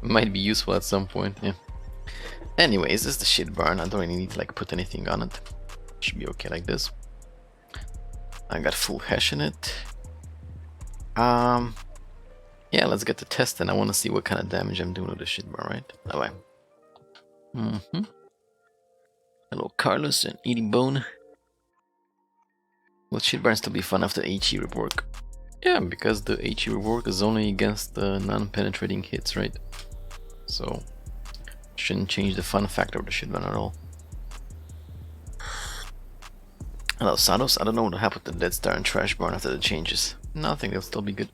Might be useful at some point, yeah. Anyways, this is the shit barn. I don't really need to like put anything on it. Should be okay like this. I got full hash in it. Yeah, let's get to testing. I want to see what kind of damage I'm doing with the shit barn, right? Alright. Hello, Carlos and Eating Bone. Will shit barn still be fun after HE rework? Yeah, because the HE rework is only against the non-penetrating hits, right? So shouldn't change the fun factor of the shit barn at all. Hello, Sados. I don't know what happened to Dead Star and Trash Barn after the changes. No, I think they'll still be good.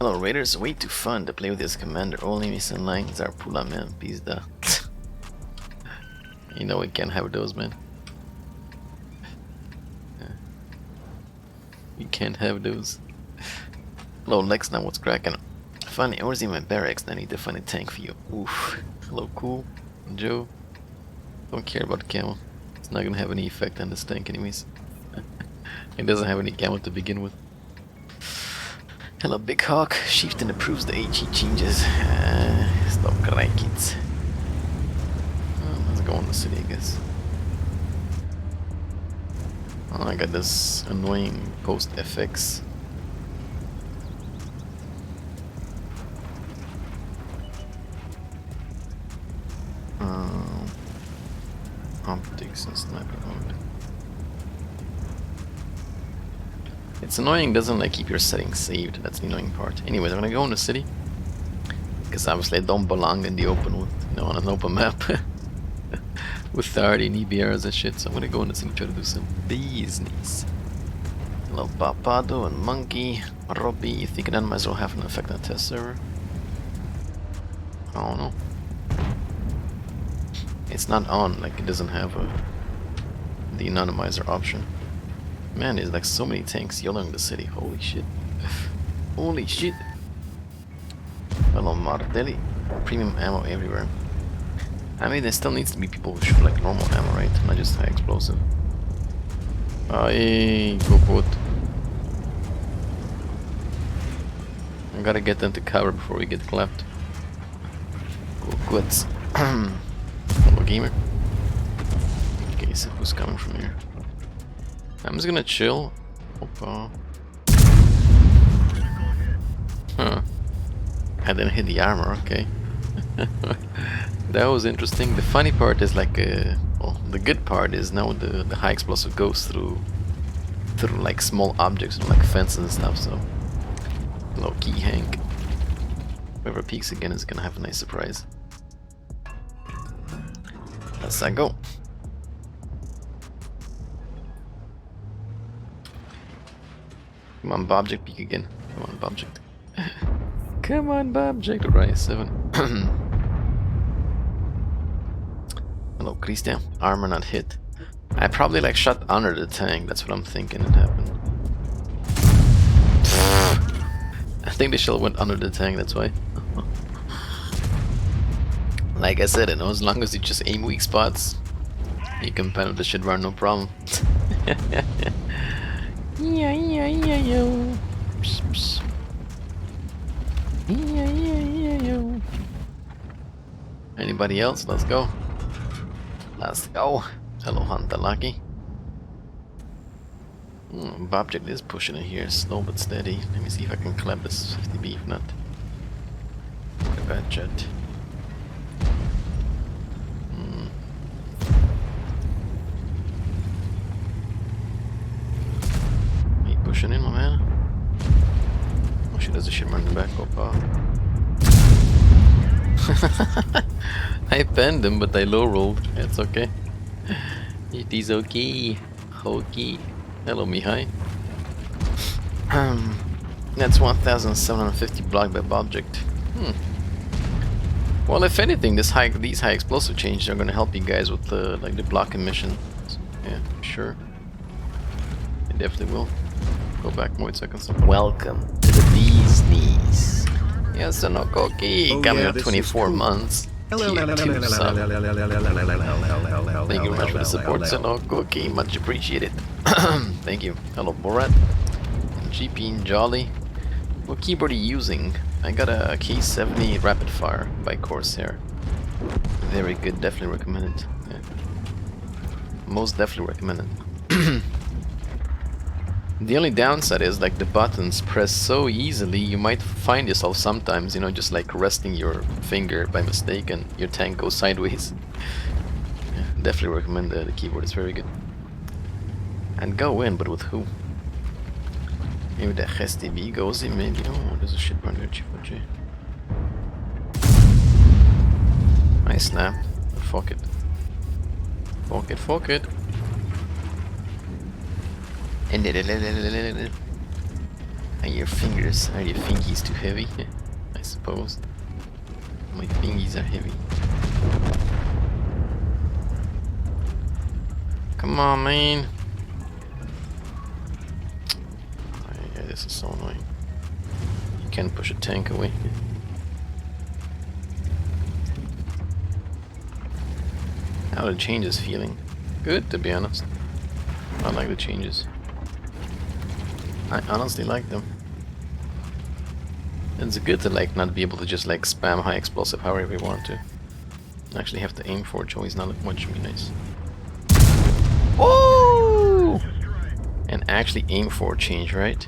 Hello, Raiders. Way too fun to play with this commander. All enemies in line are Pula, man. Pizda. You know we can't have those, man. We can't have those. Hello, Lex. Now what's cracking? Funny, I was in my barracks and I need to find a tank for you. Oof. Hello, Cool. Joe. Don't care about camo. It's not gonna have any effect on this tank anyways. It doesn't have any camo to begin with. Hello, Big Hawk. Chieftain approves the HE changes. Stop crying, kids. Let's go in the city, I guess. Oh, I got this annoying post FX. Optics and sniper mode. It's annoying, doesn't like keep your settings saved. That's the annoying part. Anyways, I'm gonna go in the city because obviously I don't belong in the open with, you know, on an open map with 30 and EBRs and shit. So I'm gonna go in the city and try to do some business. Hello, Papado and Monkey, Robbie. You think that might as well have an effect on the test server? I don't know. It's not on, like it doesn't have the anonymizer option. Man, there's like so many tanks yelling in the city. Holy shit. Holy shit. Hello, Martelli. Premium ammo everywhere. I mean, there still needs to be people who shoot like normal ammo, right? Not just high explosive. Hey, go boat. I gotta get them to cover before we get clapped. Go goods. Hello, gamer. Okay, so who's coming from here? I'm just gonna chill. Opa. Huh. I didn't hit the armor, okay. That was interesting. The funny part is like, well, the good part is now the high explosive goes through like small objects, like fences and stuff, so low key Hank. Whoever peeks again is gonna have a nice surprise. Let's go. Come on, Bobject, peek again. Come on, Bobject. Come on, Bobject. Alright, 7. Hello, Christian. Armor not hit. I probably like shot under the tank. That's what I'm thinking it happened. I think the shell went under the tank, that's why. Like I said, you know, as long as you just aim weak spots, you can pen with the shit barn, no problem. Yeah, yo. Psst, psst. Yeah, yo. Anybody else? Let's go. Let's go. Hello, Hunter Lucky. Bobject is pushing it here, slow but steady. Let me see if I can clap this 50B, if not. The bad jet. Pushing in, my man. Oh, she does the shit running back up. I penned him, but I low rolled. It's okay. It is okay. Okay. Hello, Mihai. That's 1,750 blocked by Bobject. Well, if anything, these high explosive changes are gonna help you guys with the like the blocking mission. So, yeah, sure. They definitely will. Go back more seconds. Welcome to the bee's knees. Yes, no cookie. Coming up 24 months. Hello. Thank you very much for the support, no cookie. Much appreciated. Thank you. Hello, Borat. GP and Jolly. What keyboard are you using? I got a K70 Rapid Fire by Corsair. Very good, definitely recommend it. Yeah. Most definitely recommend it. The only downside is like the buttons press so easily, you might find yourself sometimes, you know, just like resting your finger by mistake and your tank goes sideways. Yeah, definitely recommend the keyboard, it's very good. And go in, but with who? Maybe the STB goes in, maybe. Oh, there's a shit burn here, Chipotle. I snapped, but fuck it. Fuck it, fuck it. Are your fingers, are your fingies too heavy? I suppose. My fingies are heavy. Come on, man. Yeah, this is so annoying. You can't push a tank away. How are the changes feeling? Good, to be honest. I like the changes. I honestly like them. It's good to like not be able to just like spam high explosive however you want to. Actually have to aim for it, always not much be nice. Oh! And actually aim for a change, right?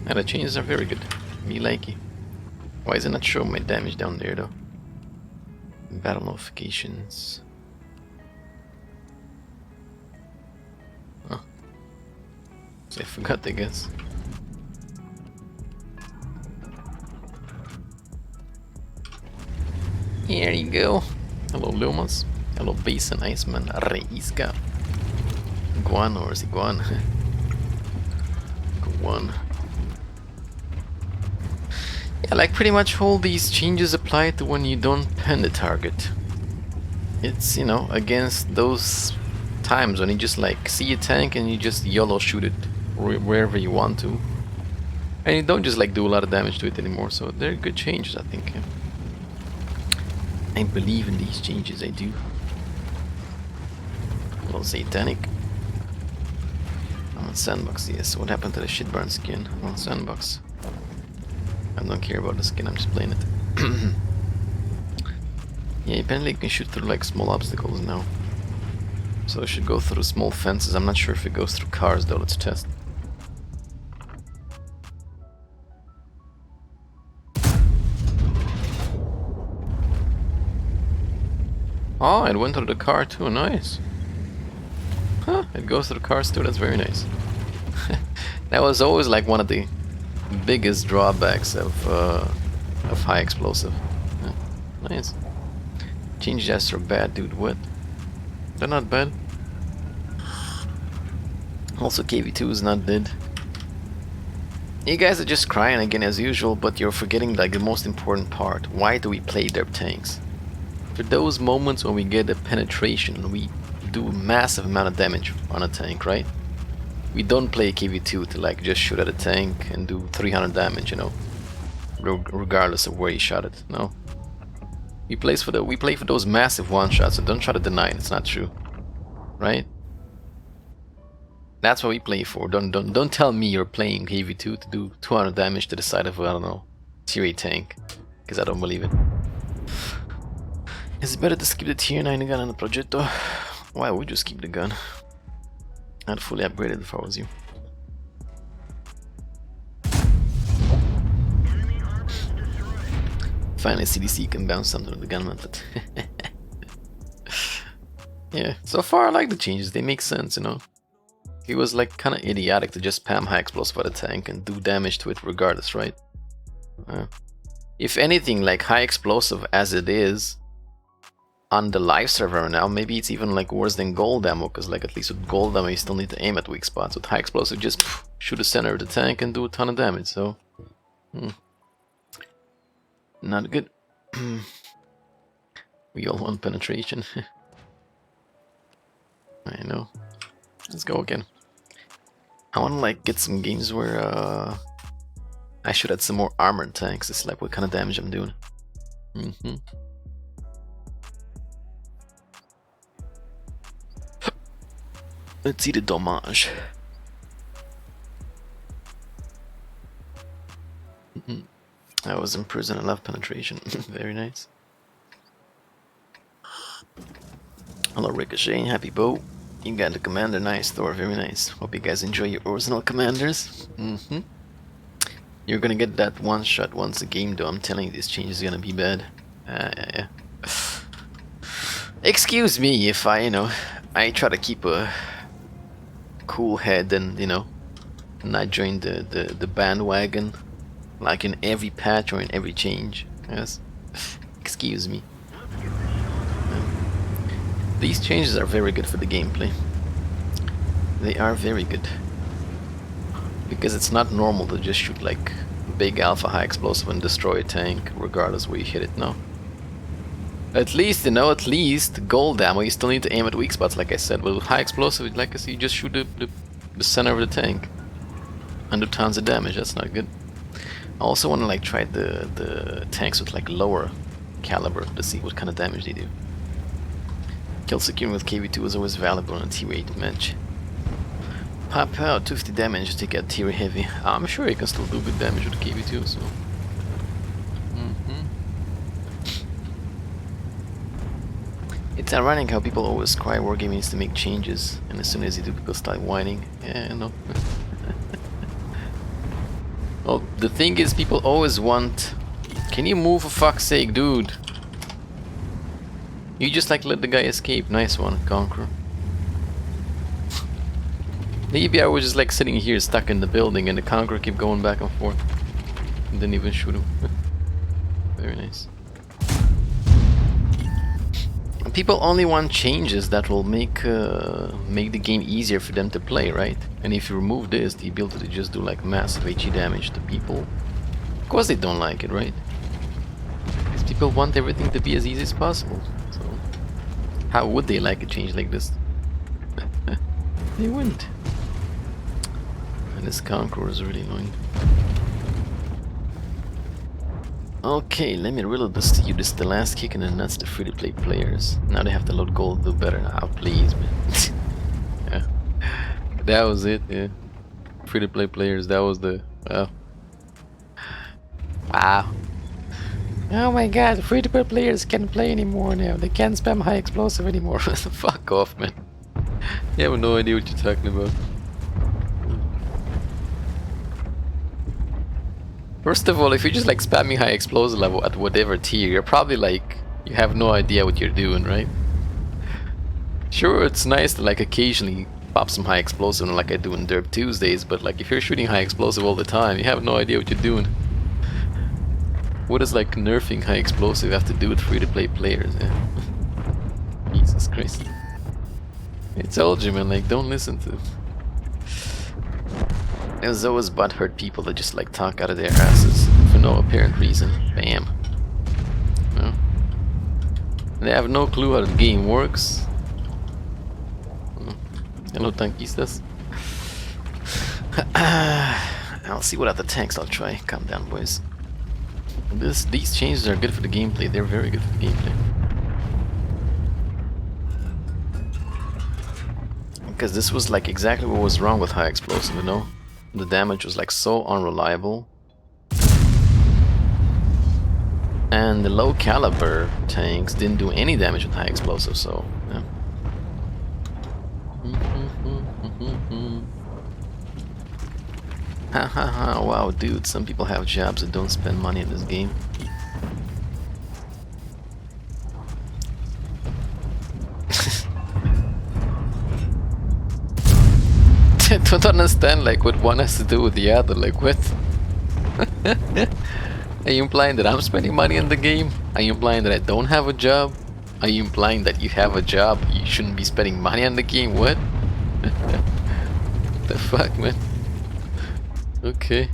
And the changes are very good. Me likey. Why is it not showing my damage down there though? Battle notifications. Oh. So I forgot, I guess. Here you go. Hello, Lumas. Hello, Basin Iceman. Reiska. Guan, or is it Guan? Guan. Yeah, like pretty much all these changes apply to when you don't pen the target. It's, you know, against those times when you just like see a tank and you just YOLO shoot it wherever you want to. And you don't just like do a lot of damage to it anymore, so they're good changes, I think. Yeah. I believe in these changes, I do. A little satanic. I'm on Sandbox, yes. What happened to the shitburn skin? I'm on Sandbox. I don't care about the skin, I'm just playing it. Yeah, apparently you can shoot through like small obstacles now. So it should go through small fences. I'm not sure if it goes through cars though, let's test. Oh, it went through the car too, nice. Huh, it goes through cars too, that's very nice. That was always like one of the biggest drawbacks of high explosive. Yeah, nice. Change gesture bad, dude, what? They're not bad. Also KV2 is not dead. You guys are just crying again as usual, but you're forgetting like the most important part. Why do we play their tanks? For those moments when we get a penetration and we do a massive amount of damage on a tank, right? We don't play KV2 to like just shoot at a tank and do 300 damage, you know, regardless of where you shot it. No, we play for those massive one shots. So don't try to deny it. It's not true, right? That's what we play for. Don't tell me you're playing KV2 to do 200 damage to the side of, I don't know, tier 8 tank, because I don't believe it. Is it better to skip the tier 9 gun on the Progetto? Why would you skip the gun? I'd fully upgrade it if I was you. Finally CDC can bounce something with the gun method. Yeah, so far I like the changes, they make sense, you know. It was like kinda idiotic to just spam high explosive at a tank and do damage to it regardless, right? If anything, like high explosive as it is on the live server now, maybe it's even like worse than gold ammo, because like at least with gold ammo you still need to aim at weak spots. With high explosive, just shoot the center of the tank and do a ton of damage, so not good. We all want penetration. I know. Let's go again. I want to like get some games where I should add some more armored tanks. It's like what kind of damage I'm doing. Let's see the damage. I was in prison and love penetration. Very nice. Hello Ricochet, happy boat. You got the commander, nice Thor, very nice. Hope you guys enjoy your orzanel commanders. You're gonna get that one shot once a game though, I'm telling you this change is gonna be bad. Yeah. Excuse me if I try to keep a cool head and, not join the bandwagon, like in every patch or in every change. Yes. Excuse me. These changes are very good for the gameplay. They are very good. Because it's not normal to just shoot like big alpha high explosive and destroy a tank regardless where you hit it, no. At least, at least gold ammo, you still need to aim at weak spots like I said, but with high explosive, like I said, you just shoot the center of the tank and do tons of damage. That's not good. I also want to like try the tanks with like lower caliber to see what kind of damage they do. Kill securing with KV2 is always valuable in a tier 8 match. Pop out 250 damage to get tier heavy. I'm sure you can still do good damage with KV2, so. It's ironic how people always cry wargaming needs to make changes, and as soon as you do, people start whining. Yeah, I know. Well, the thing is, people always want. Can you move for fuck's sake, dude? You just like let the guy escape. Nice one, Conqueror. Maybe I was just like sitting here stuck in the building and the Conqueror kept going back and forth. And didn't even shoot him. Very nice. People only want changes that will make the game easier for them to play, right? And if you remove this, the ability to just do like massive HE damage to people, of course they don't like it, right? Because people want everything to be as easy as possible. So how would they like a change like this? They wouldn't. And this Conqueror is really annoying. Okay, let me reload this to you. This is the last kick in the nuts to free-to-play players. Now they have to load gold to do better. Now, please, man. Yeah. That was it, yeah. Free-to-play players, that was the... Wow. Wow. Oh my god, free-to-play players can't play anymore now. They can't spam high explosive anymore. Fuck off, man. You have no idea what you're talking about. First of all, if you're just like spamming high explosive level at whatever tier, you're probably like, you have no idea what you're doing, right? Sure, it's nice to like occasionally pop some high explosive like I do in Derp Tuesdays, but like if you're shooting high explosive all the time, you have no idea what you're doing. What does like nerfing high explosive have to do with free-to-play players? Yeah. Jesus Christ. I told you, man, like don't listen to... There's always butthurt people that just like talk out of their asses for no apparent reason. Bam. No. They have no clue how the game works. Hello, tankistas. I'll see what other tanks I'll try. Calm down, boys. These changes are good for the gameplay. They're very good for the gameplay. Because this was like exactly what was wrong with high explosive, you know? The damage was like so unreliable. And the low caliber tanks didn't do any damage with high explosive, so yeah. Ha ha ha, wow dude, some people have jobs that don't spend money in this game. I don't understand like what one has to do with the other, like what? Are you implying that I'm spending money on the game? Are you implying that I don't have a job? Are you implying that you have a job, you shouldn't be spending money on the game? What? The fuck, man? Okay.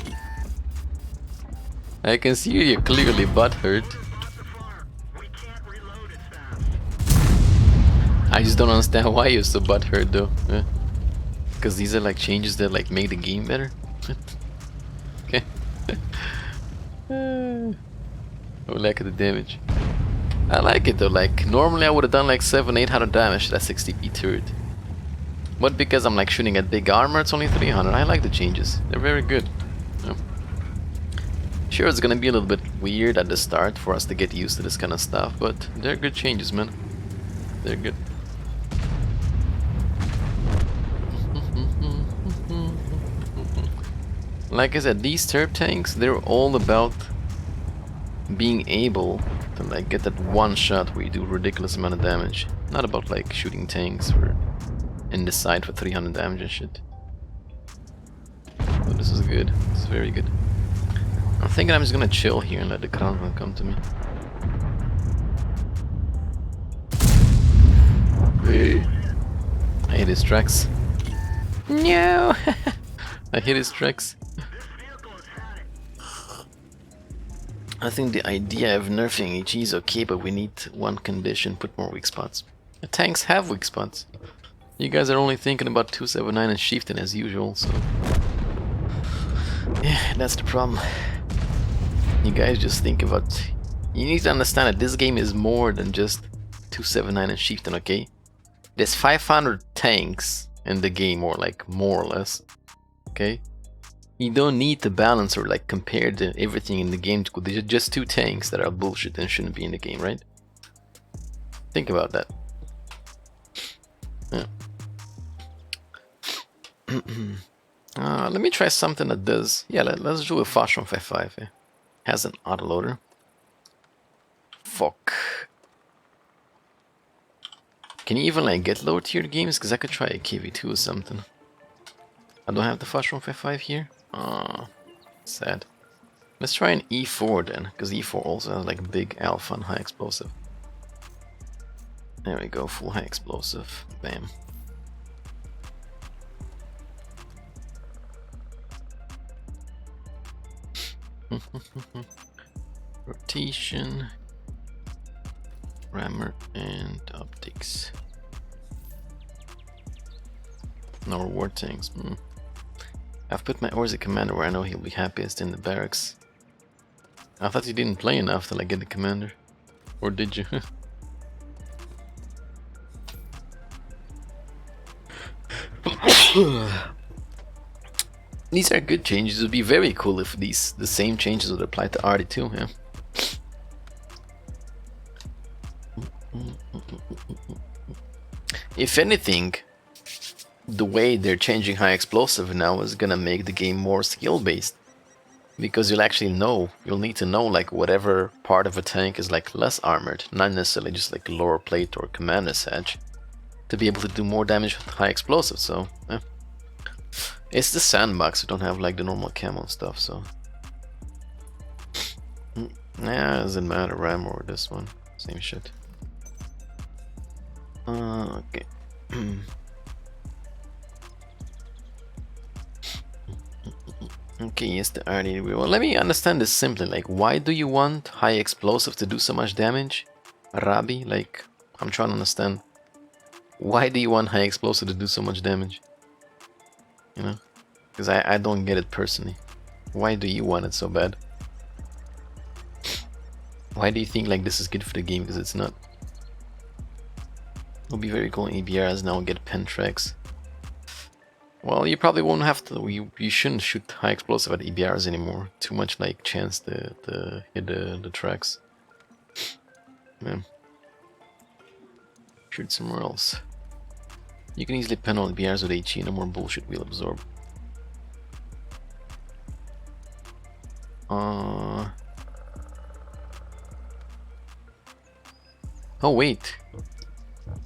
I can see you're clearly butthurt. I just don't understand why you're so butthurt though. Yeah. Because these are like changes that like make the game better. Okay. Oh, lack of the damage. I like it though. Like normally I would have done like 700-800 damage. That's 60p turret. But because I'm like shooting at big armor, it's only 300. I like the changes. They're very good. Yeah. Sure, it's gonna be a little bit weird at the start for us to get used to this kind of stuff, but they're good changes, man. They're good. Like I said, these turb tanks, they're all about being able to like get that one shot where you do ridiculous amount of damage. Not about like shooting tanks or in the side for 300 damage and shit. So this is good. This is very good. I'm thinking I'm just gonna chill here and let the crown come to me. Hey. I hit his tracks. No! I hit his tracks. I think the idea of nerfing HE is okay, but we need one condition, put more weak spots. The tanks have weak spots. You guys are only thinking about 279 and shifting as usual, so... yeah, that's the problem. You guys just think about... you need to understand that this game is more than just 279 and shifting, okay? There's 500 tanks in the game, or like more or less, okay? You don't need to balance or like compare everything in the game to there's just 2 tanks that are bullshit and shouldn't be in the game, right? Think about that. Yeah. Let me try something that does. Yeah, let's do a Fashion 5.5. Yeah. Has an autoloader. Fuck. Can you even like get lower tier games? Because I could try a KV2 or something. I don't have the Fashion 5.5 here. Ah, sad. Let's try an E4 then, because E4 also has like big alpha and high explosive. There we go, full high explosive. Bam. Rotation, rammer, and optics. No reward tanks. I've put my Orzi commander where I know he'll be happiest, in the barracks. I thought you didn't play enough to like get the commander. Or did you? These are good changes. It would be very cool if the same changes would apply to Artie too, yeah. If anything, the way they're changing high explosive now is gonna make the game more skill based, because you'll need to know like whatever part of a tank is like less armored, not necessarily just like lower plate or commander's edge, to be able to do more damage with high explosive. So yeah. It's the Sandbox, we don't have like the normal camo stuff, so yeah, it doesn't matter, RAM or this one, same shit. Okay. Okay, yes, the RD. Well, let me understand this simply. Like, why do you want high explosive to do so much damage, Rabi? Like, I'm trying to understand. Why do you want high explosive to do so much damage? You know, because I don't get it personally. Why do you want it so bad? Why do you think like this is good for the game? Because it's not. It'll be very cool in EBRs now get pen tracks. Well, you probably won't have to. You shouldn't shoot high explosive at EBRs anymore. Too much like chance to hit the tracks. Yeah. Shoot somewhere else. You can easily pen all EBRs with HE. No more bullshit. We'll absorb. Oh wait.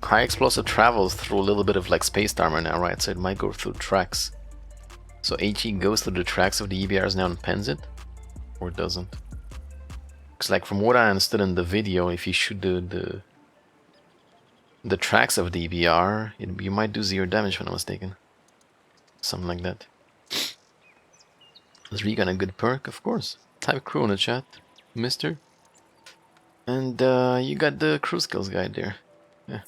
High explosive travels through a little bit of like spaced armor now, right? So it might go through tracks. So HE goes through the tracks of the EBRs now and pens it? Or doesn't? Because like from what I understood in the video, if you shoot the tracks of the EBR, you might do 0 damage if I'm not mistaken. Something like that. Is Regan a good perk? Of course. Type crew in the chat, mister. And you got the crew skills guide there. Yeah.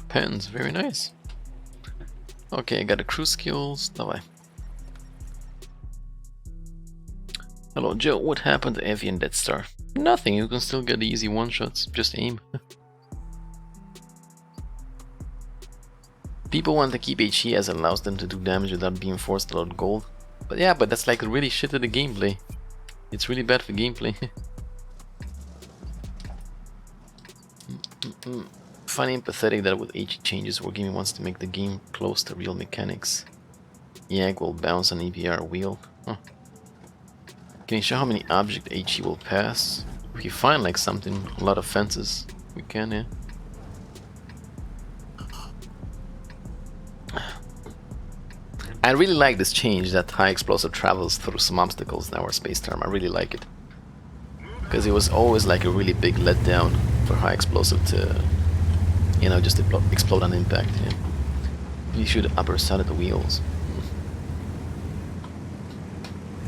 Pens, very nice. Okay, I got the crew skills. Bye. Hello Joe, what happened to Evie and Death Star? Nothing, you can still get the easy one-shots, just aim. People want to keep HE as it allows them to do damage without being forced to load gold. But yeah, but that's like really shit to the gameplay. It's really bad for gameplay. Funny and pathetic that with HE changes, Wargaming wants to make the game close to real mechanics. YAG will bounce on EBR wheel. Huh. Can you show how many object HE will pass? If you find like something, a lot of fences, we can, yeah. I really like this change that high explosive travels through some obstacles in our space term. I really like it. Because it was always like a really big letdown for high explosive to, you know, just explode on impact. Yeah. You shoot upper side of the wheels.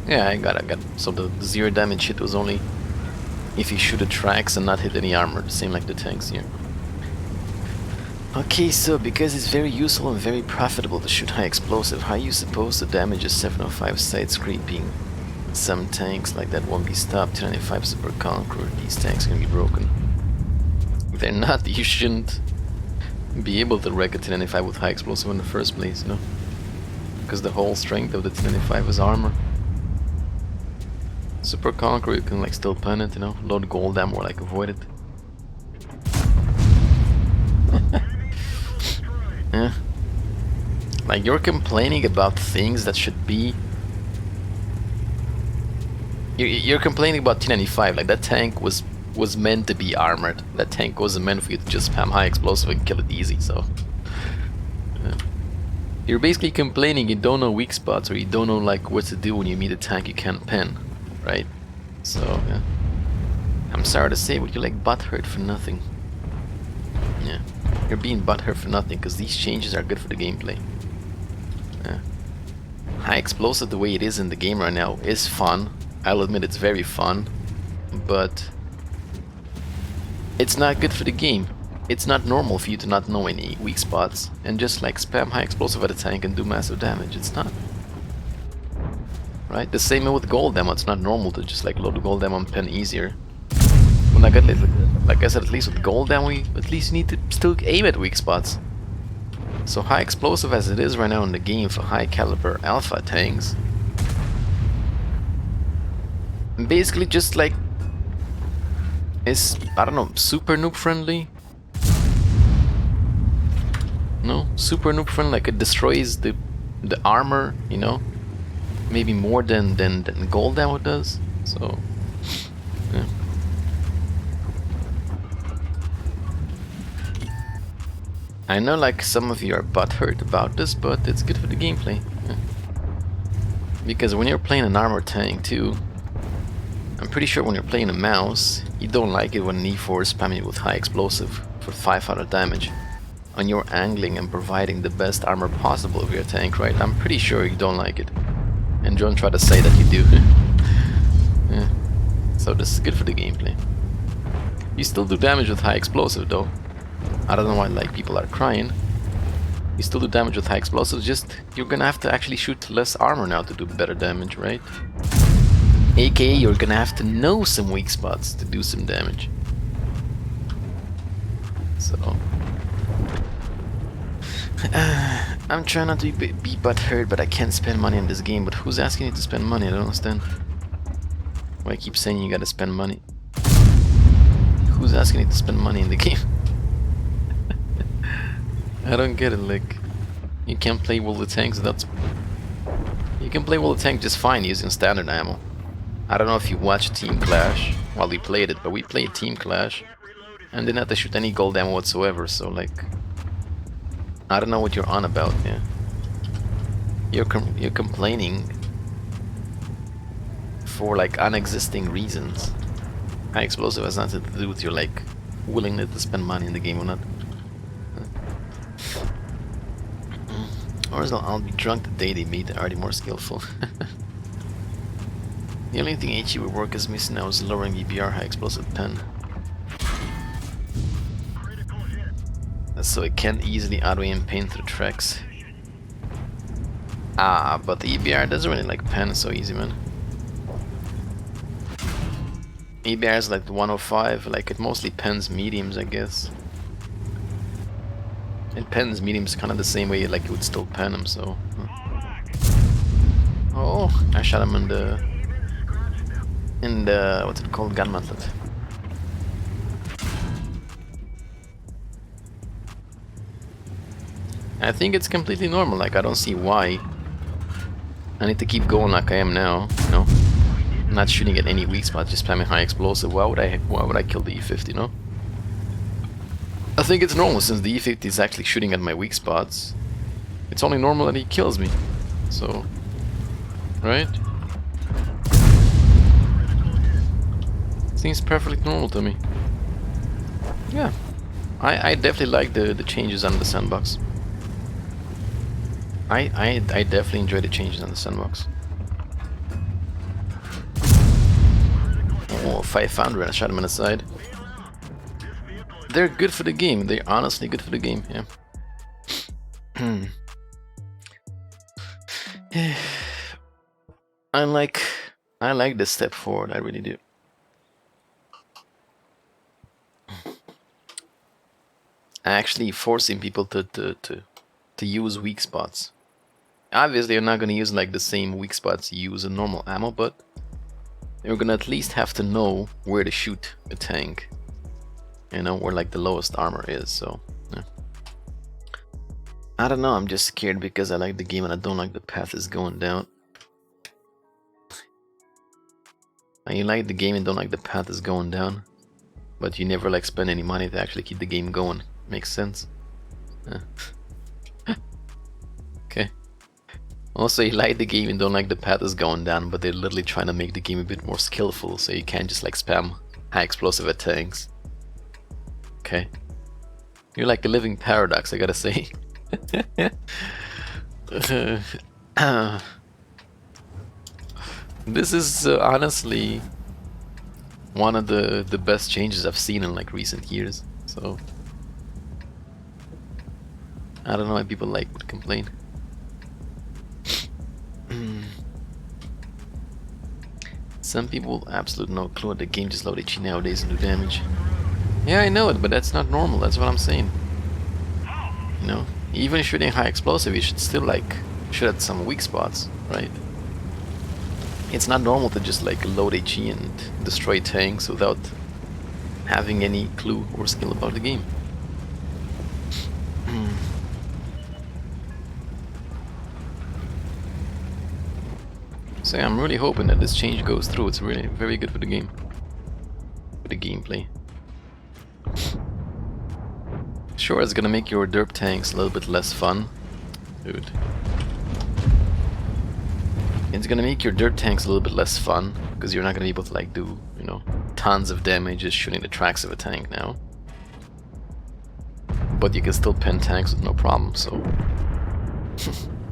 Yeah, I got it. So the zero damage hit was only if you shoot the tracks and not hit any armor, same like the tanks here. Okay, so because it's very useful and very profitable to shoot high explosive, how you suppose to damage a 705 side scraping? Some tanks like that won't be stopped. 295 Super Conqueror, these tanks can be broken. If they're not, you shouldn't be able to wreck a 295 with high explosive in the first place, you know? Because the whole strength of the 295 is armor. Super Conqueror, you can like still pen it, you know? Load gold ammo or like avoid it. Yeah. Like you're complaining about things that should be... You're complaining about T95, like that tank was meant to be armored. That tank wasn't meant for you to just spam high explosive and kill it easy, so... Yeah. You're basically complaining you don't know weak spots or you don't know like what to do when you meet a tank you can't pen, right? So, yeah. I'm sorry to say, but you're like butthurt for nothing. Yeah. You're being butthurt for nothing because these changes are good for the gameplay. Yeah. High explosive the way it is in the game right now is fun. I'll admit it's very fun, but it's not good for the game. It's not normal for you to not know any weak spots and just like spam high explosive at a tank and do massive damage. It's not. Right? The same with gold ammo. It's not normal to just like load the gold ammo and pen easier. When like I said, at least with gold ammo, at least you need to still aim at weak spots. So high explosive as it is right now in the game for high caliber alpha tanks, basically just like is, I don't know, super noob friendly. No, super noob friendly. Like it destroys the armor, you know, maybe more than gold ammo does. So yeah. I know like some of you are butthurt about this, but it's good for the gameplay. Yeah. Because when you're playing an armored tank too, I'm pretty sure when you're playing a mouse, you don't like it when an E4 is spamming you with high explosive for 500 damage. And you're angling and providing the best armor possible of your tank, right? I'm pretty sure you don't like it. And don't try to say that you do. Yeah. So this is good for the gameplay. You still do damage with high explosive though. I don't know why like people are crying. You still do damage with high explosives, just you're gonna have to actually shoot less armor now to do better damage, right? AKA you're gonna have to know some weak spots to do some damage. So I'm trying not to be butthurt, but I can't spend money on this game. But who's asking you to spend money? I don't understand. Why I keep saying you gotta spend money? Who's asking you to spend money in the game? I don't get it, like, you can't play World of Tanks, that's... You can play World of Tanks just fine using standard ammo. I don't know if you watched Team Clash while we played it, but we played Team Clash and didn't have to shoot any gold ammo whatsoever, so like... I don't know what you're on about, yeah. You're complaining for like unexisting reasons. High explosive has nothing to do with your like willingness to spend money in the game or not. Or I'll be drunk the day they meet and already more skillful. The only thing HE would work is missing now is lowering EBR high explosive pen. So it can't easily auto-aim paint through tracks. Ah, but the EBR doesn't really like pen so easy, man. EBR is like the 105, like it mostly pens mediums, I guess. It pens mediums kind of the same way like you would still pen him, so... Oh, I shot him in the... what's it called? Gun method. I think it's completely normal, like I don't see why I need to keep going like I am now, you know? I'm not shooting at any weak spot, just spamming high explosive. Why would I kill the E50, you know? I think it's normal since the E50 is actually shooting at my weak spots. It's only normal that he kills me. So, right? Seems perfectly normal to me. Yeah. I definitely like the changes on the Sandbox. I definitely enjoy the changes on the Sandbox. Oh, 500, I shot him in the side. They're good for the game. They're honestly good for the game, yeah. I like this step forward, I really do. Actually forcing people to use weak spots. Obviously you're not gonna use like the same weak spots you use in normal ammo, but you're gonna at least have to know where to shoot a tank. You know, where like the lowest armor is, so yeah. I don't know, I'm just scared because I like the game and I don't like the path it's going down. And you like the game and don't like the path it's going down, but you never like spend any money to actually keep the game going. Makes sense. Yeah. Okay. Also, you like the game and don't like the path is going down, but they're literally trying to make the game a bit more skillful, so you can't just like spam high explosive at tanks. Okay. You're like a living paradox, I gotta say. This is honestly one of the best changes I've seen in like recent years, so I don't know why people like would complain. Some people absolutely no clue the game just load HE nowadays and do damage. Yeah, I know it, but that's not normal, that's what I'm saying. You know, even shooting high explosive, you should still like shoot at some weak spots, right? It's not normal to just like load HE and destroy tanks without having any clue or skill about the game. So yeah, I'm really hoping that this change goes through. It's really very good for the game, for the gameplay. Sure, it's gonna make your derp tanks a little bit less fun, dude. It's gonna make your dirt tanks a little bit less fun, because you're not gonna be able to like do, you know, tons of damage just shooting the tracks of a tank now. But you can still pen tanks with no problem, so...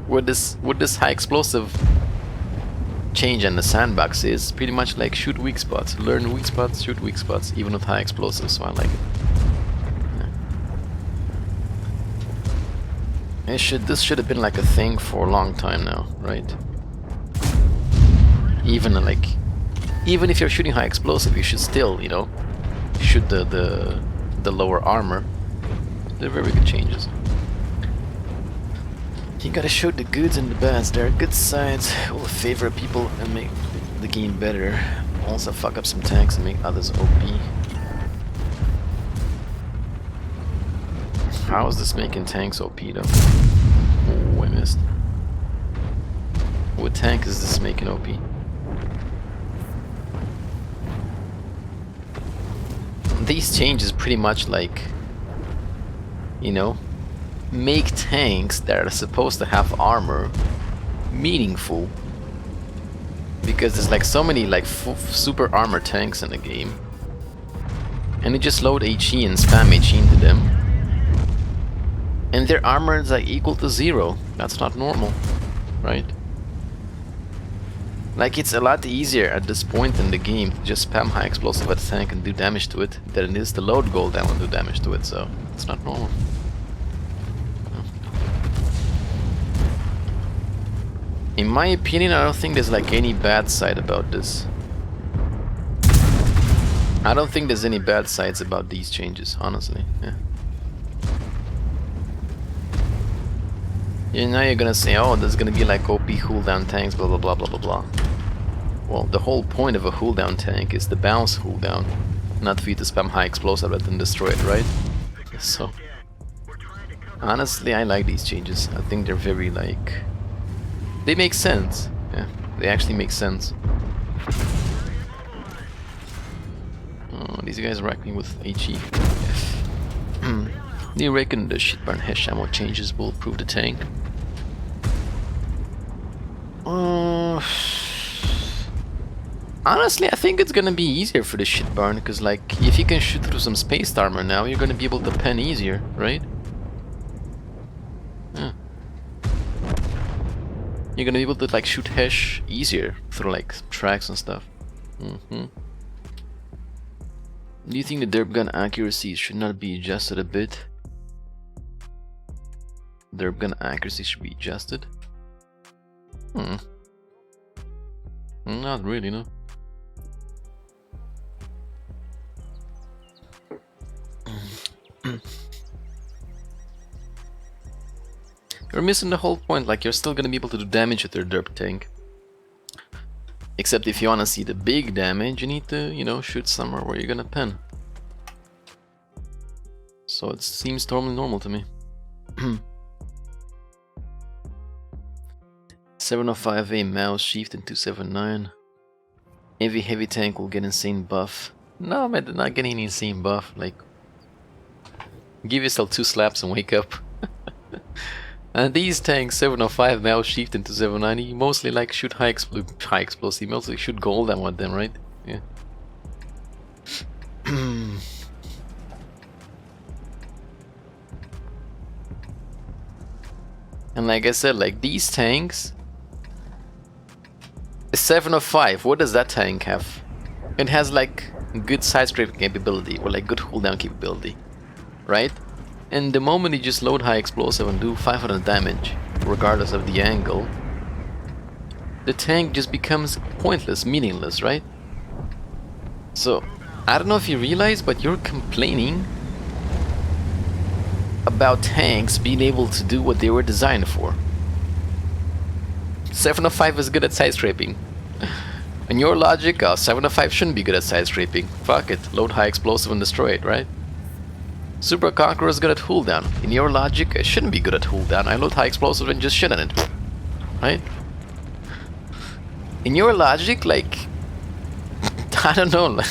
with this high explosive change in the Sandbox is pretty much like shoot weak spots, learn weak spots, shoot weak spots, even with high explosives, so I like it. Yeah. This should have been like a thing for a long time now, right? Even if you're shooting high explosive, you should still, you know, shoot the lower armor. They're very good changes. You gotta show the goods and the bads. There are good sides will favor people and make the game better. Also fuck up some tanks and make others OP. How is this making tanks OP though? Oh, I missed. What tank is this making OP? These changes pretty much like, you know, make tanks that are supposed to have armor meaningful, because there's like so many like super armor tanks in the game, and you just load HE and spam HE into them, and their armor is like equal to 0. That's not normal, right? Like, it's a lot easier at this point in the game to just spam high explosive at the tank and do damage to it than it is to load gold down and do damage to it, so it's not normal. In my opinion, I don't think there's like any bad side about this. I don't think there's any bad sides about these changes, honestly, yeah. Yeah, now you're gonna say, oh, there's gonna be like OP cooldown tanks, blah blah blah blah blah blah. Well, the whole point of a cooldown tank is the bounce cooldown, not for you to spam high explosive and then destroy it, right? So, honestly, I like these changes. I think they're very like... they make sense. Yeah, they actually make sense. Oh, these guys rack me with HE. Do you reckon the shitburn hash ammo changes will improve the tank? Honestly, I think it's gonna be easier for the shitburn, because like, if you can shoot through some spaced armor now, you're gonna be able to pen easier, right? Yeah. You're gonna be able to like shoot hash easier through like tracks and stuff. Do you think the derp gun accuracy should not be adjusted a bit? Derp gun accuracy should be adjusted? Not really, no. You're missing the whole point, like you're still gonna be able to do damage with your derp tank. Except if you wanna see the big damage, you need to, you know, shoot somewhere where you're gonna pen. So it seems totally normal to me. 705A mouse sheathed in 279. Heavy tank will get insane buff. No, man, they're not getting any insane buff. Like, give yourself 2 slaps and wake up. And these tanks, 705 mouse sheathed in 279, mostly like shoot high explosive, mostly shoot gold ammo at them, right? Yeah. And like I said, like these tanks, 705, what does that tank have? It has like good side scraping capability or like good cooldown capability, right? And the moment you just load high explosive and do 500 damage, regardless of the angle, the tank just becomes pointless, meaningless, right? So, I don't know if you realize, but you're complaining about tanks being able to do what they were designed for. 705 is good at side scraping. In your logic, 705 shouldn't be good at side scraping. Fuck it, load high explosive and destroy it, right? Super Conqueror is good at cooldown. In your logic, it shouldn't be good at cooldown. I load high explosive and just shit on it, right? In your logic, like, I don't know,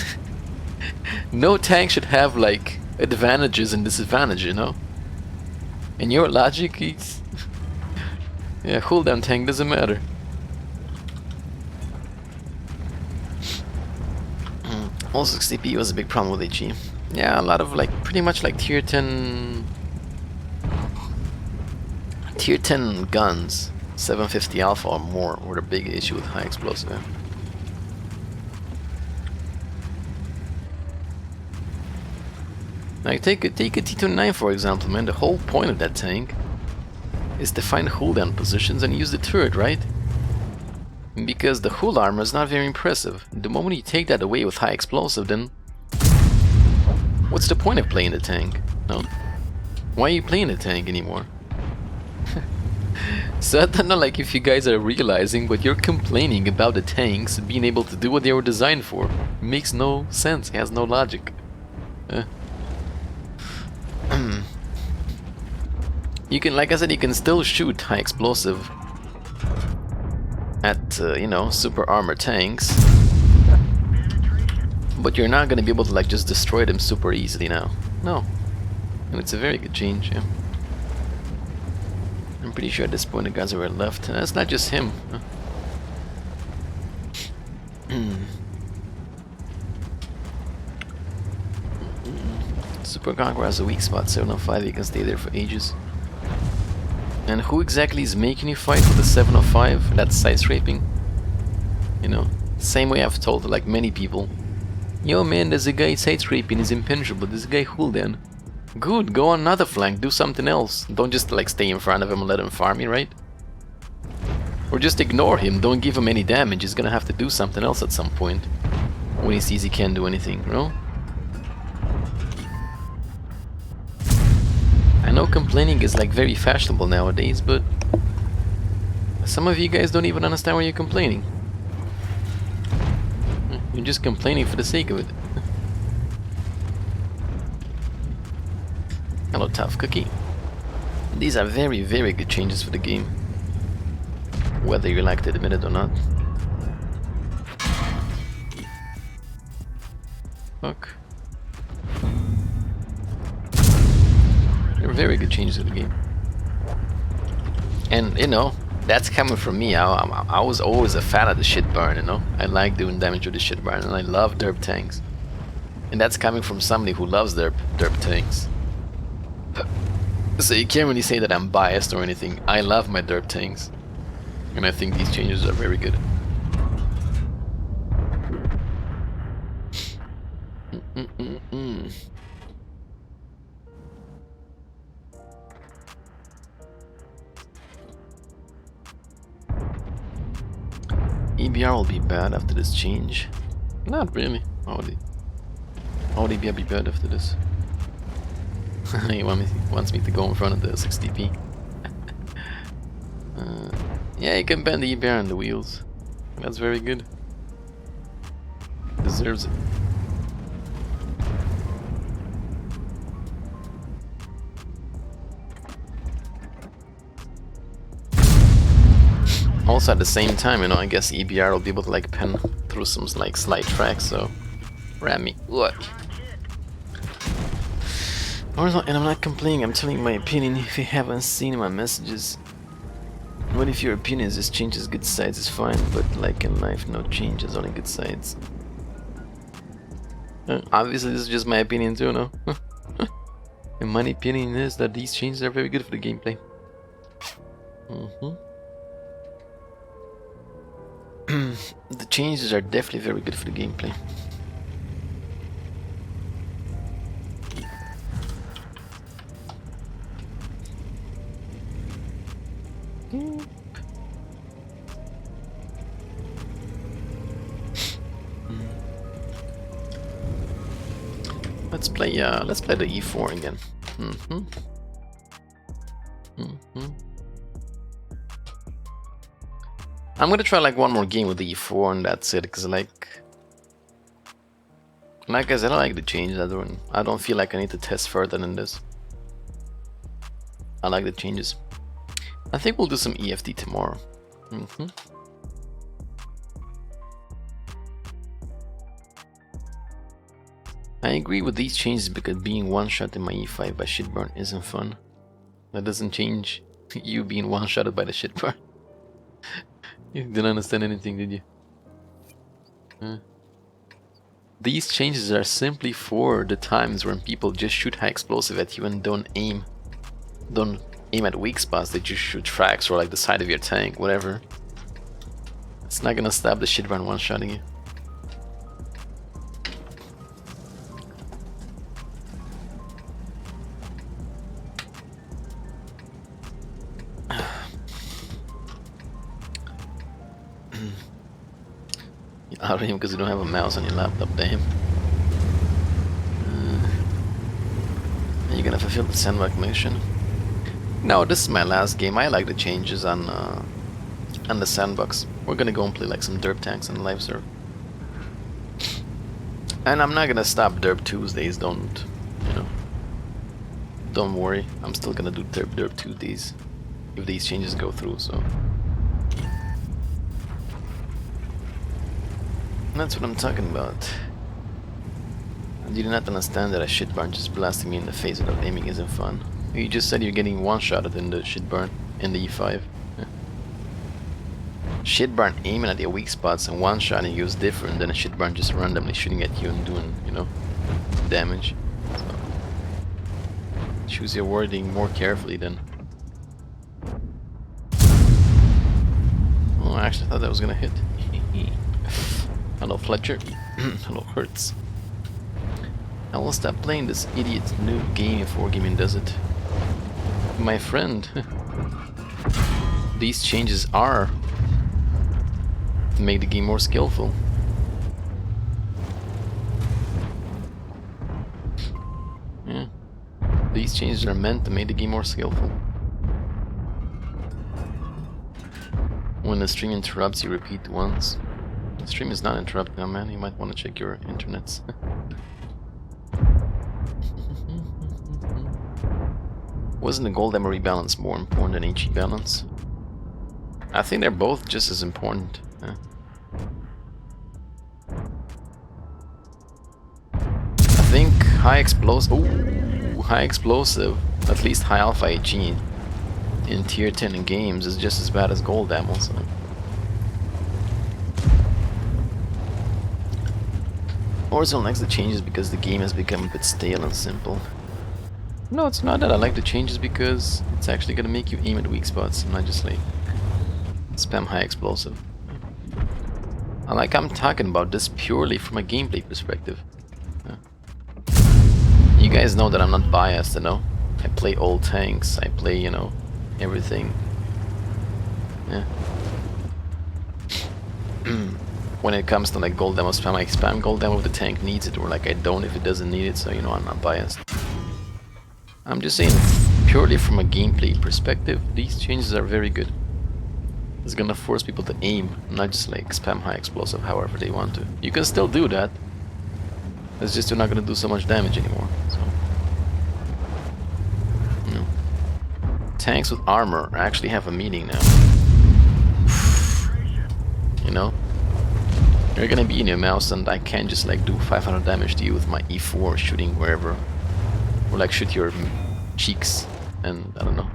no tank should have like advantages and disadvantages, you know? In your logic, it's yeah, cooldown tank doesn't matter. Also, CPU was a big problem with HE. Yeah, a lot of like pretty much like tier 10 guns, 750 alpha or more, were the big issue with high explosive. Like take a T29 for example, man. The whole point of that tank is to find cooldown positions and use the turret, right? Because the hull armor is not very impressive. The moment you take that away with high explosive, then what's the point of playing the tank? No? Why are you playing the tank anymore? So I don't know, like, if you guys are realizing, but you're complaining about the tanks being able to do what they were designed for. It makes no sense. It has no logic. You can, like I said, you can still shoot high explosive at, you know, super armor tanks, but you're not gonna be able to like just destroy them super easily now. No. And it's a very good change, yeah. I'm pretty sure at this point the guys who are left, and that's not just him. Super Conqueror has a weak spot, 705, you can stay there for ages. And who exactly is making you fight with the 705? That's side scraping. You know, same way I've told like many people. Yo man, there's a guy side scraping, he's impenetrable, there's a guy cooldown. Good, go on another flank, do something else. Don't just like stay in front of him and let him farm you, right? Or just ignore him, don't give him any damage, he's gonna have to do something else at some point. When he sees he can't do anything, you know? I know complaining is like very fashionable nowadays, but Some of you guys don't even understand why you're complaining. You're just complaining for the sake of it. Hello, Tough Cookie. These are very, very good changes for the game, whether you like to admit it or not. Fuck. They're very good changes to the game. And, you know, that's coming from me. I was always a fan of the shit burn, you know? I like doing damage with the shit burn, and I love derp tanks. And that's coming from somebody who loves derp tanks. So you can't really say that I'm biased or anything. I love my derp tanks. And I think these changes are very good. EBR will be bad after this change. Not really. How would EBR be bad after this? He wants me to go in front of the 60p. Yeah, you can bend the EBR on the wheels. That's very good. Deserves it. Also at the same time, you know, I guess EBR will be able to like pen through some like slight tracks, so ram me. Look. And I'm not complaining, I'm telling my opinion if you haven't seen my messages. What if your opinion is just changes good sides is fine, but like in life, no changes, only good sides. Obviously this is just my opinion too, no? And my opinion is that these changes are very good for the gameplay. The changes are definitely very good for the gameplay. Let's play the E4 again. I'm gonna try like one more game with the E4 and that's it, cause like I said, I like the changes. I don't feel like I need to test further than this. I like the changes. I think we'll do some EFT tomorrow. I agree with these changes because being one-shot in my E5 by shitburn isn't fun. That doesn't change you being one-shotted by the shitburn. You didn't understand anything, did you? These changes are simply for the times when people just shoot high explosive at you and don't aim at weak spots. They just shoot tracks or like the side of your tank, whatever. It's not gonna stop the shitburn one-shotting you. I don't even because you don't have a mouse on your laptop, damn. Are you gonna fulfill the Sandbox mission? No, this is my last game. I like the changes on the Sandbox. We're gonna go and play like some derp tanks on live serve. And I'm not gonna stop derp Tuesdays, don't worry. I'm still gonna do derp Tuesdays if these changes go through, so. That's what I'm talking about. You do not understand that a shitburn just blasting me in the face without aiming isn't fun. You just said you're getting one-shotted in the shitburn in the E5. Shitburn aiming at your weak spots and one-shotting you is different than a shitburn just randomly shooting at you and doing, damage. So, choose your wording more carefully then. Oh, I actually thought that was gonna hit. Hello Fletcher. Hello Hertz. I will stop playing this idiot new game if Wargaming does it. My friend, these changes are to make the game more skillful. Yeah. These changes are meant to make the game more skillful. When the stream interrupts, you repeat once. The stream is not interrupted now, man. You might want to check your internets. Wasn't the gold ammo rebalance more important than HE balance? I think they're both just as important. Yeah. I think high explosive, at least high alpha HE in tier 10 in games is just as bad as gold ammo. So. Orzanel likes the changes because the game has become a bit stale and simple. No, it's not that I like the changes because it's actually gonna make you aim at weak spots and not just like spam high explosive. I'm talking about this purely from a gameplay perspective. Yeah. You guys know that I'm not biased, you know? I play old tanks, I play, you know, everything. Yeah. When it comes to like gold ammo spam, I spam gold ammo if the tank needs it, or like I don't if it doesn't need it, so you know I'm not biased. I'm just saying, purely from a gameplay perspective, these changes are very good. It's gonna force people to aim, not just like spam high explosive however they want to. You can still do that, it's just you're not gonna do so much damage anymore. So, you know. Tanks with armor actually have a meaning now. You know? You're gonna be in your mouse and I can't just like do 500 damage to you with my E4 shooting wherever. Or like shoot your cheeks and, I don't know,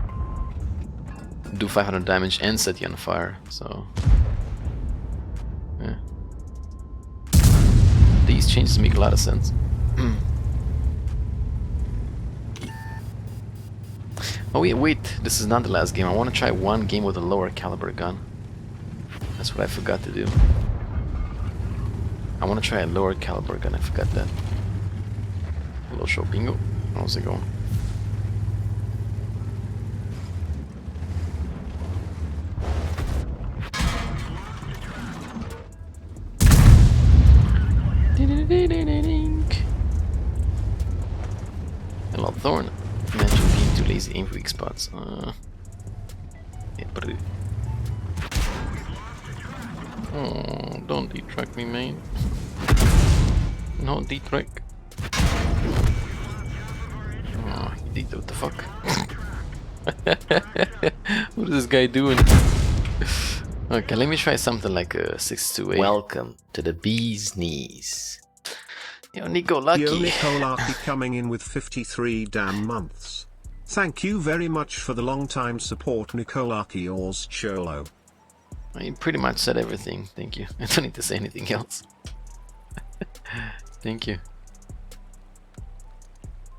do 500 damage and set you on fire, so... yeah. These changes make a lot of sense. Oh wait, this is not the last game. I want to try one game with a lower caliber gun. That's what I forgot to do. I want to try a lower caliber gun, I forgot that. Hello, show bingo. How's it going? Hello, Thorn. You mentioned being too lazy aim for weak spots. Oh, don't detract me, man. No, detract. What the fuck? What is this guy doing? Okay, let me try something like a 628. Welcome to the bee's knees. Yo, Nico Lucky. Yo, Nico Lucky coming in with 53 damn months. Thank you very much for the long time support, Nico Lucky Ors Cholo. You pretty much said everything, thank you. I don't need to say anything else. Thank you.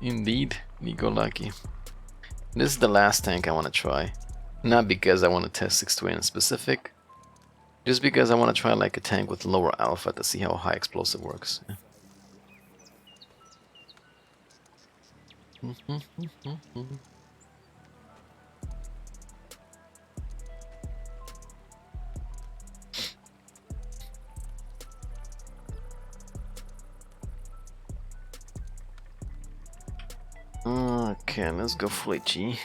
Indeed, Nico Lucky. This is the last tank I want to try. Not because I want to test 628 in specific, just because I want to try like a tank with lower alpha to see how high explosive works. Okay, let's go full HE.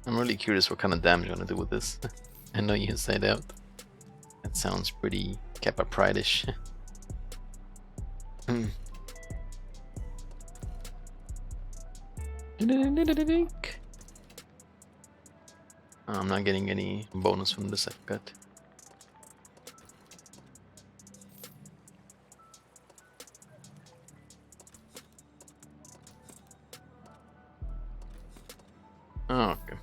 I'm really curious what kind of damage I'm gonna do with this. I know you inside out. That sounds pretty Kappa Pride-ish. I'm not getting any bonus from this, I forgot. Okay.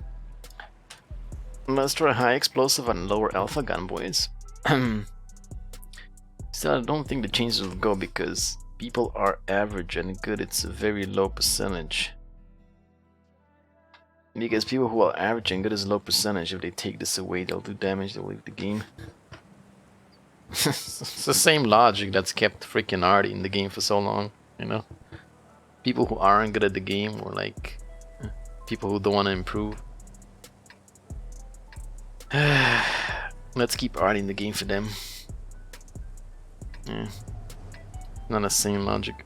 Let's try high explosive and lower alpha gun, boys. Still, I don't think the changes will go because people are average and good. It's a very low percentage. Because people who are average and good is a low percentage. If they take this away, they'll do damage. They'll leave the game. It's the same logic that's kept freaking Artie in the game for so long. You know, people who aren't good at the game or like. People who don't want to improve. Let's keep Artie in the game for them. Yeah. Not the same logic.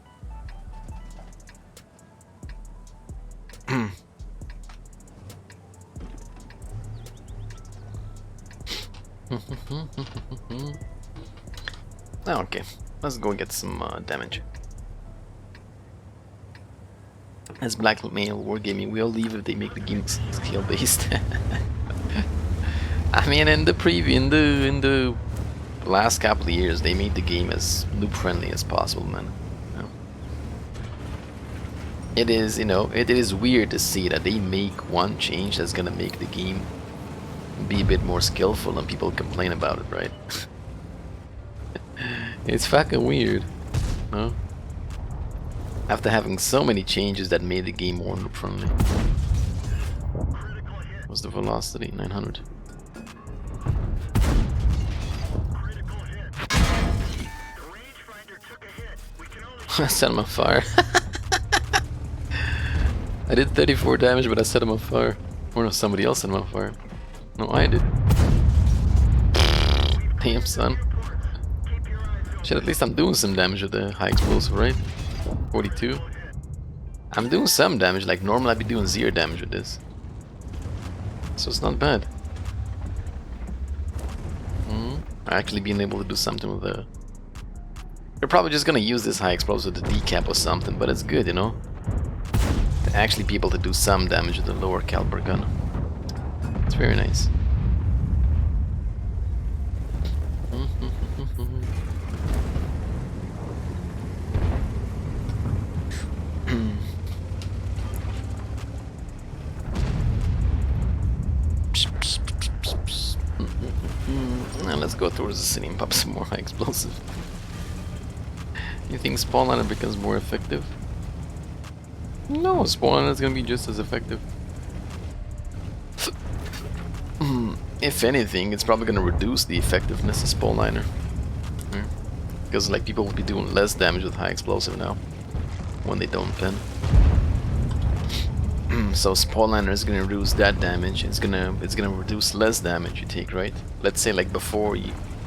Oh, okay, let's go get some damage. As blackmail wargaming, we all leave if they make the game skill based. I mean, in the last couple of years, they made the game as noob friendly as possible, man. You know? It is, you know, it is weird to see that they make one change that's gonna make the game be a bit more skillful, and people complain about it, right? It's fucking weird, no? After having so many changes that made the game more noob friendly. What's the velocity? 900. I set him on fire. I did 34 damage, but I set him on fire. Or no, somebody else set him on fire. No, I did. Damn, son. Shit, at least I'm doing some damage with the high explosive, right? 42. I'm doing some damage, like normally I'd be doing 0 damage with this. So it's not bad. Actually being able to do something with the... You're probably just gonna use this high explosive to decap or something, but it's good, you know? To actually be able to do some damage with the lower caliber gun. It's very nice. Now let's go towards the city and pop some more high explosive. You think spawn liner becomes more effective? No, spawn liner is gonna be just as effective. If anything, it's probably gonna reduce the effectiveness of spawn liner. Because like people will be doing less damage with high explosive now when they don't pen. So spawn liner is gonna reduce that damage. It's gonna reduce less damage you take, right? Let's say like before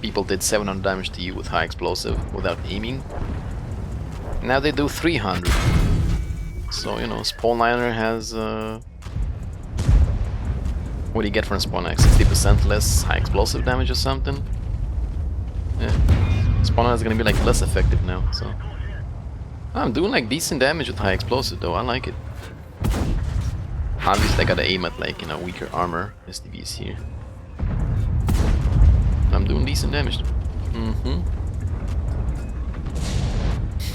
people did 700 damage to you with high explosive without aiming. Now they do 300. So you know, spawn liner has what do you get from spawn liner? 60% less high explosive damage or something? Yeah. Spawn liner is gonna be like less effective now, so I'm doing like decent damage with high explosive though, I like it. Obviously I gotta aim at like, you know, weaker armor STBs here. I'm doing decent damage.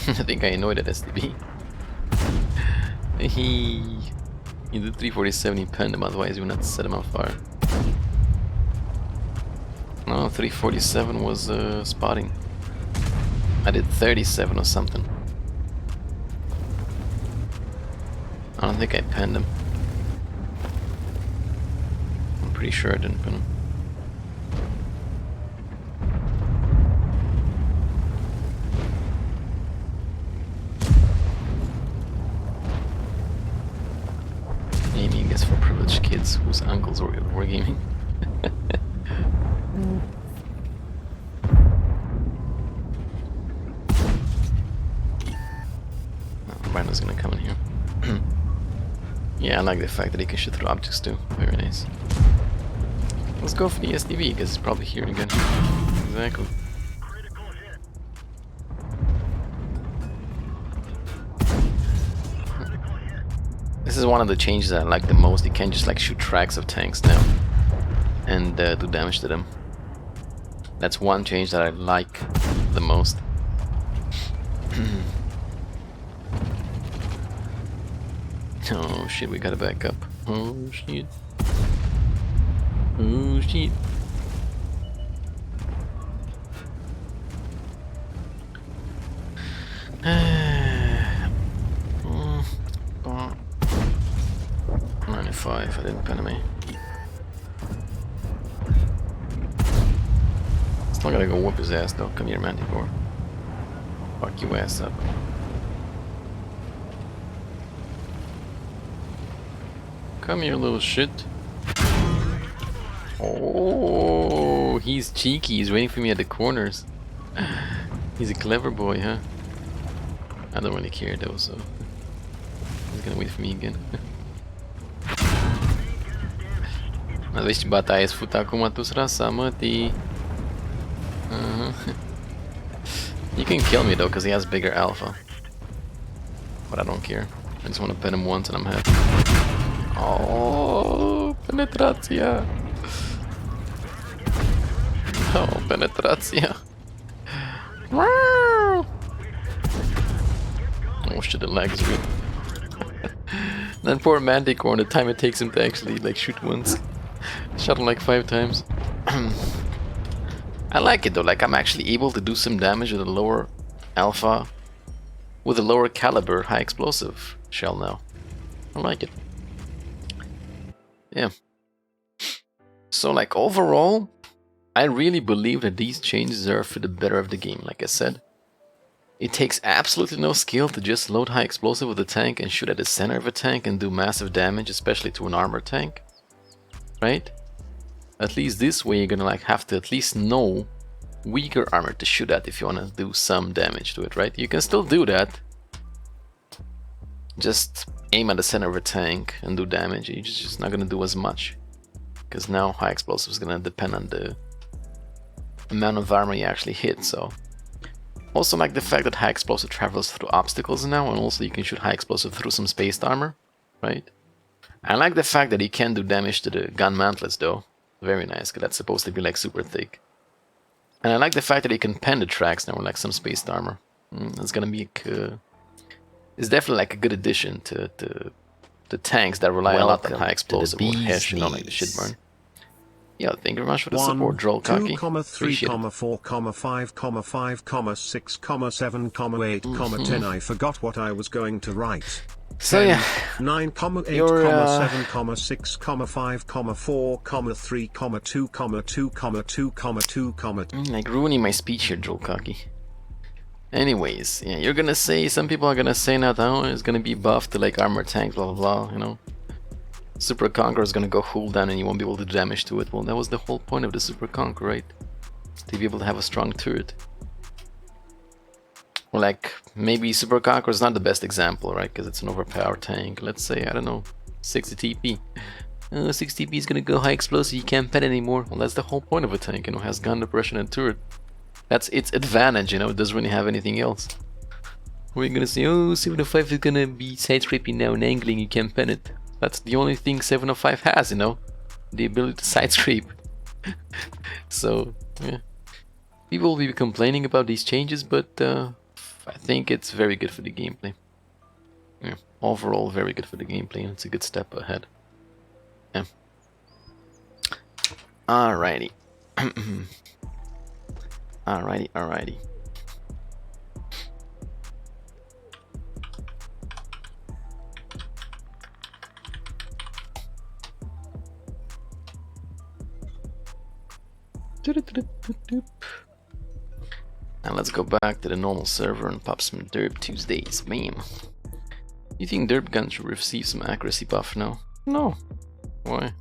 I think I annoyed at STB. You did 347, you penned him, otherwise you would not set him on fire. No, 347 was spotting. I did 37 or something. I don't think I penned him. I'm pretty sure I didn't pin him. Aiming is for privileged kids whose uncles were wargaming. Brandon's gonna come in here. Yeah, I like the fact that he can shoot through objects too. Very nice. Let's go for the SDV because it's probably here again. Exactly. This is one of the changes that I like the most. You can just like shoot tracks of tanks now and do damage to them. That's one change that I like the most. Oh shit, we gotta back up. Oh shit. Oh shit. I didn't pen me. Still gotta go whoop his ass though. Come here, Manticore. Fuck your ass up. Come here, little shit. Oh, he's cheeky. He's waiting for me at the corners. He's a clever boy, huh? I don't really care though, so he's gonna wait for me again. Mas vezi ce bataie ai făcut acum tu, srasa, mă, ti... You can kill me though, because he has bigger alpha. But I don't care. I just want to pet him once and I'm happy. Oh, penetrazia. Oh, penetrazia. Oh shit, the lag is real. That poor Manticore, the time it takes him to actually like shoot once. Shot him like 5 times. I like it though, like I'm actually able to do some damage with a lower alpha, with a lower caliber high explosive shell now. I like it. Yeah. So like overall, I really believe that these changes are for the better of the game. Like I said, it takes absolutely no skill to just load high explosive with a tank and shoot at the center of a tank and do massive damage, especially to an armored tank, right? At least this way you're gonna like have to at least know weaker armor to shoot at if you wanna do some damage to it, right? You can still do that. Just aim at the center of a tank and do damage. You're just not gonna do as much, because now high explosive is gonna depend on the amount of armor you actually hit. So also like the fact that high explosive travels through obstacles now, and also you can shoot high explosive through some spaced armor, right? I like the fact that you can do damage to the gun mantlets though. Very nice, because that's supposed to be like super thick. And I like the fact that you can pen the tracks now with like some spaced armor. It's gonna be it's definitely like a good addition to tanks that rely a lot on high explosive or hash, you know, like the shitburn. Yeah, thank you very much for the support, Droll Cocky. 1, 2, 3, 4, 5, 5, 6, 7, 8, 10. I forgot what I was going to write. So yeah, 9, 8, your, 7, 6, 5, 4, 3, 2, 2, 2, like ruining my speech here, Droll Cocky. Anyways, yeah, you're gonna say, some people are gonna say now that oh, it's gonna be buffed to like armor tanks, blah blah blah, you know. Super Conqueror is gonna go cooldown and you won't be able to do damage to it. Well, that was the whole point of the Super Conqueror, right? To be able to have a strong turret. Or like, maybe Super Conqueror is not the best example, right? Because it's an overpowered tank. Let's say, I don't know, 60 TP. 60 TP is gonna go high explosive, you can't pen anymore. Well, that's the whole point of a tank, you know, has gun depression and turret. That's its advantage, you know, it doesn't really have anything else. We're gonna say, oh, 705 is gonna be side scraping now and angling, you can't pen it. That's the only thing 705 has, you know, the ability to side scrape. So, yeah. People will be complaining about these changes, but I think it's very good for the gameplay. Yeah, overall, very good for the gameplay, and it's a good step ahead. Yeah. Alrighty. Alrighty. Now let's go back to the normal server and pop some Derp Tuesdays. Bam. You think Derp Gun should receive some accuracy buff now? No. Why?